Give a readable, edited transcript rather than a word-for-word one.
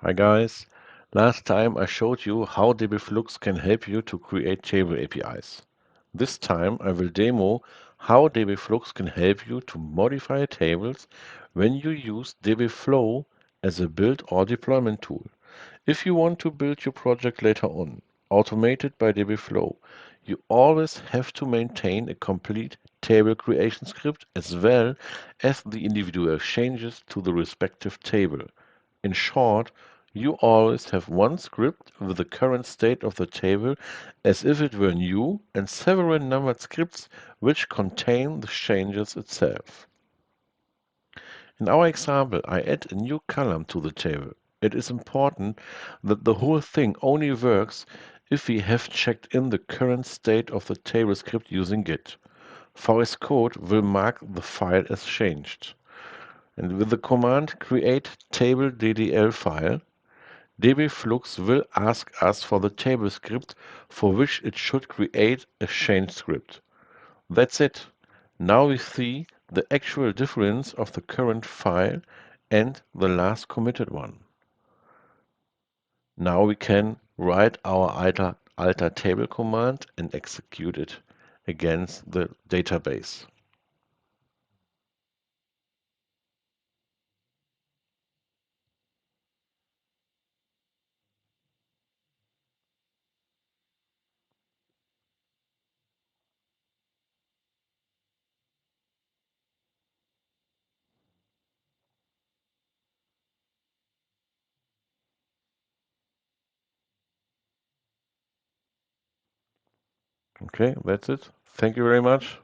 Hi guys. Last time I showed you how dbFlux can help you to create table APIs. This time I will demo how dbFlux can help you to modify tables when you use dbFlow as a build or deployment tool. If you want to build your project later on, automated by dbFlow, you always have to maintain a complete table creation script as well as the individual changes to the respective table. In short, you always have one script with the current state of the table as if it were new and several numbered scripts which contain the changes itself. In our example, I add a new column to the table. It is important that the whole thing only works if we have checked in the current state of the table script using Git. VSCode will mark the file as changed. And with the command create table DDL file, dbFlux will ask us for the table script for which it should create a change script. That's it. Now we see the actual difference of the current file and the last committed one. Now we can write our alter table command and execute it against the database. Okay, that's it. Thank you very much.